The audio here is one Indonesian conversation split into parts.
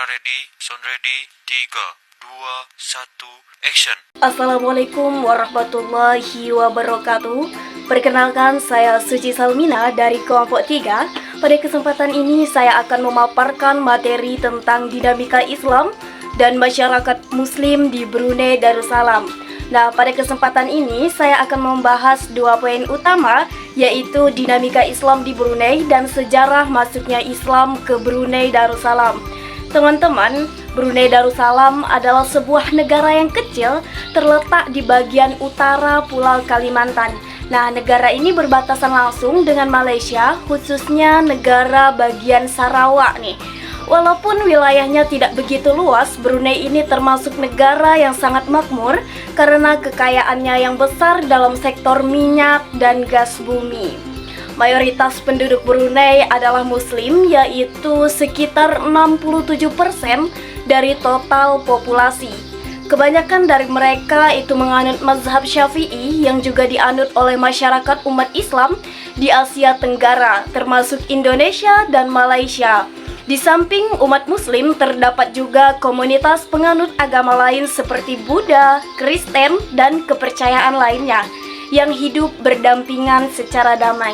Kamera ready, sound ready, 3, 2, 1, action. Assalamualaikum warahmatullahi wabarakatuh. Perkenalkan, saya Suci Salmina dari kelompok 3. Pada kesempatan ini saya akan memaparkan materi tentang dinamika Islam dan masyarakat Muslim di Brunei Darussalam. Nah, pada kesempatan ini saya akan membahas 2 poin utama, yaitu dinamika Islam di Brunei dan sejarah masuknya Islam ke Brunei Darussalam. Teman-teman, Brunei Darussalam adalah sebuah negara yang kecil terletak di bagian utara Pulau Kalimantan. Nah, negara ini berbatasan langsung dengan Malaysia, khususnya negara bagian Sarawak nih. Walaupun wilayahnya tidak begitu luas, Brunei ini termasuk negara yang sangat makmur karena kekayaannya yang besar dalam sektor minyak dan gas bumi. Mayoritas penduduk Brunei adalah Muslim, yaitu sekitar 67% dari total populasi. Kebanyakan dari mereka itu menganut mazhab Syafi'i yang juga dianut oleh masyarakat umat Islam di Asia Tenggara, termasuk Indonesia dan Malaysia. Di samping umat Muslim, terdapat juga komunitas penganut agama lain seperti Buddha, Kristen, dan kepercayaan lainnya yang hidup berdampingan secara damai.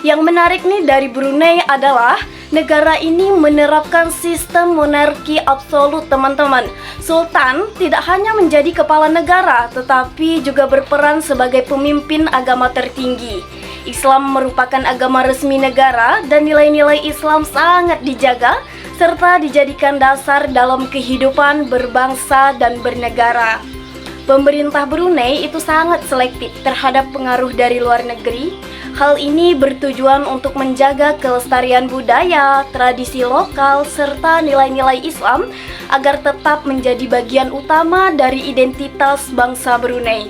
Yang menarik nih dari Brunei adalah negara ini menerapkan sistem monarki absolut, teman-teman. Sultan tidak hanya menjadi kepala negara, tetapi juga berperan sebagai pemimpin agama tertinggi. Islam merupakan agama resmi negara dan nilai-nilai Islam sangat dijaga serta dijadikan dasar dalam kehidupan berbangsa dan bernegara. Pemerintah Brunei itu sangat selektif terhadap pengaruh dari luar negeri. Hal ini bertujuan untuk menjaga kelestarian budaya, tradisi lokal, serta nilai-nilai Islam agar tetap menjadi bagian utama dari identitas bangsa Brunei.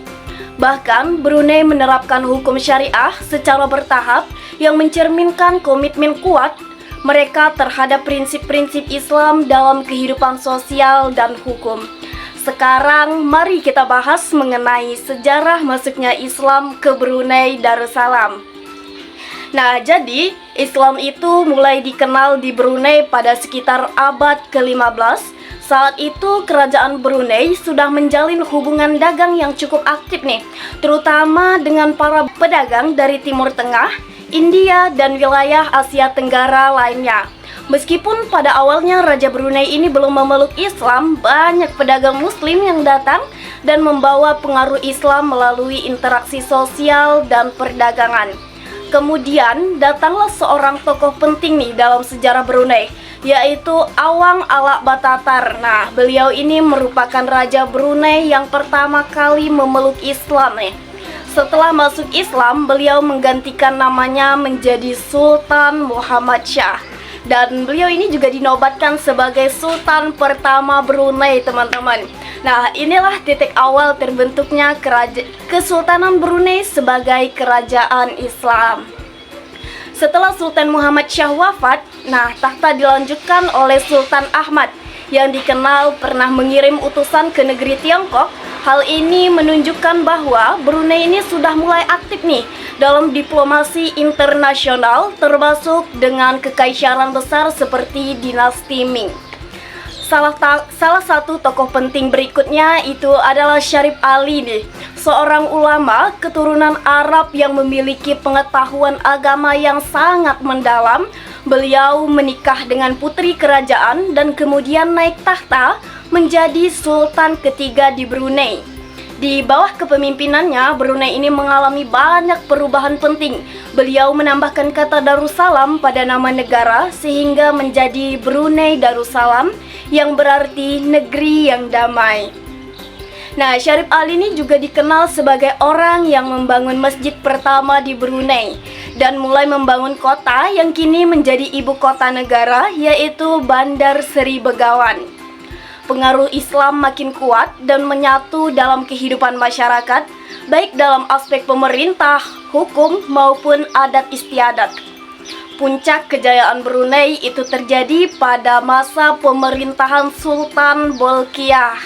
Bahkan, Brunei menerapkan hukum syariah secara bertahap yang mencerminkan komitmen kuat mereka terhadap prinsip-prinsip Islam dalam kehidupan sosial dan hukum. Sekarang, mari kita bahas mengenai sejarah masuknya Islam ke Brunei Darussalam. Nah, jadi Islam itu mulai dikenal di Brunei pada sekitar abad ke-15. Saat itu kerajaan Brunei sudah menjalin hubungan dagang yang cukup aktif nih, terutama dengan para pedagang dari Timur Tengah, India, dan wilayah Asia Tenggara lainnya. Meskipun pada awalnya Raja Brunei ini belum memeluk Islam, banyak pedagang Muslim yang datang dan membawa pengaruh Islam melalui interaksi sosial dan perdagangan. Kemudian datanglah seorang tokoh penting nih dalam sejarah Brunei, yaitu Awang Alak Batatar. Nah, beliau ini merupakan Raja Brunei yang pertama kali memeluk Islam nih. Setelah masuk Islam, beliau menggantikan namanya menjadi Sultan Muhammad Shah. Dan beliau ini juga dinobatkan sebagai Sultan pertama Brunei, teman-teman. Nah, inilah titik awal terbentuknya Kesultanan Brunei sebagai kerajaan Islam. Setelah Sultan Muhammad Shah wafat, tahta dilanjutkan oleh Sultan Ahmad yang dikenal pernah mengirim utusan ke negeri Tiongkok. Hal ini menunjukkan bahwa Brunei ini sudah mulai aktif nih dalam diplomasi internasional, termasuk dengan kekaisaran besar seperti dinasti Ming. Salah satu tokoh penting berikutnya itu adalah Syarif Ali nih, seorang ulama keturunan Arab yang memiliki pengetahuan agama yang sangat mendalam. Beliau menikah dengan putri kerajaan dan kemudian naik tahta menjadi sultan ketiga di Brunei. Di bawah kepemimpinannya, Brunei ini mengalami banyak perubahan penting. Beliau menambahkan kata Darussalam pada nama negara sehingga menjadi Brunei Darussalam yang berarti negeri yang damai. Nah, Syarif Ali ini juga dikenal sebagai orang yang membangun masjid pertama di Brunei dan mulai membangun kota yang kini menjadi ibu kota negara, yaitu Bandar Seri Begawan. Pengaruh Islam makin kuat dan menyatu dalam kehidupan masyarakat, baik dalam aspek pemerintah, hukum, maupun adat istiadat. Puncak kejayaan Brunei itu terjadi pada masa pemerintahan Sultan Bolkiah.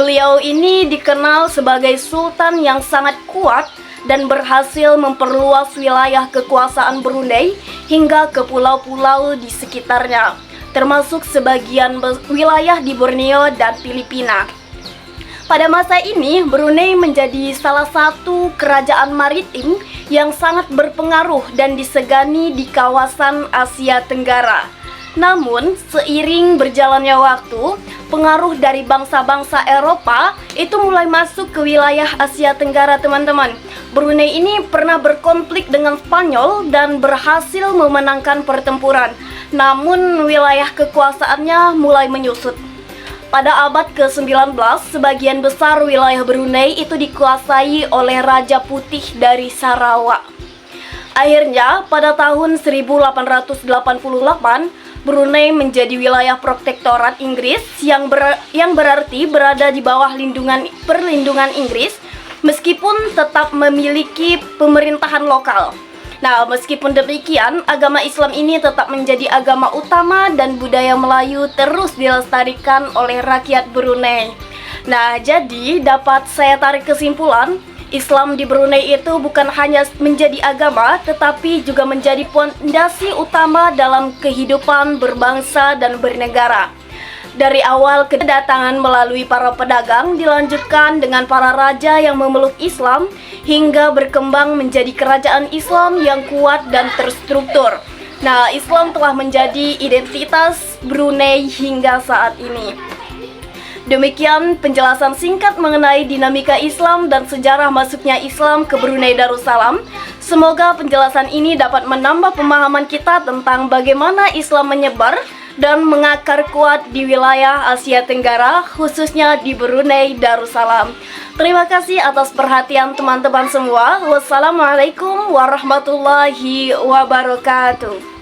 Beliau ini dikenal sebagai sultan yang sangat kuat dan berhasil memperluas wilayah kekuasaan Brunei hingga ke pulau-pulau di sekitarnya. termasuk sebagian wilayah di Borneo dan Filipina. Pada masa ini, Brunei menjadi salah satu kerajaan maritim yang sangat berpengaruh dan disegani di kawasan Asia Tenggara. Namun, seiring berjalannya waktu, pengaruh dari bangsa-bangsa Eropa itu mulai masuk ke wilayah Asia Tenggara, teman-teman. Brunei ini pernah berkonflik dengan Spanyol dan berhasil memenangkan pertempuran. Namun, wilayah kekuasaannya mulai menyusut. Pada abad ke-19, sebagian besar wilayah Brunei itu dikuasai oleh Raja Putih dari Sarawak. Akhirnya, pada tahun 1888, Brunei menjadi wilayah protektorat Inggris yang berarti berada di bawah perlindungan Inggris, meskipun tetap memiliki pemerintahan lokal. Nah, meskipun demikian, agama Islam ini tetap menjadi agama utama dan budaya Melayu terus dilestarikan oleh rakyat Brunei. Nah, jadi dapat saya tarik kesimpulan, Islam di Brunei itu bukan hanya menjadi agama, tetapi juga menjadi fondasi utama dalam kehidupan berbangsa dan bernegara. Dari awal kedatangan melalui para pedagang, dilanjutkan dengan para raja yang memeluk Islam, hingga berkembang menjadi kerajaan Islam yang kuat dan terstruktur. Nah, Islam telah menjadi identitas Brunei hingga saat ini. Demikian penjelasan singkat mengenai dinamika Islam dan sejarah masuknya Islam ke Brunei Darussalam. Semoga penjelasan ini dapat menambah pemahaman kita tentang bagaimana Islam menyebar dan mengakar kuat di wilayah Asia Tenggara, khususnya di Brunei Darussalam. Terima kasih atas perhatian teman-teman semua. Wassalamualaikum warahmatullahi wabarakatuh.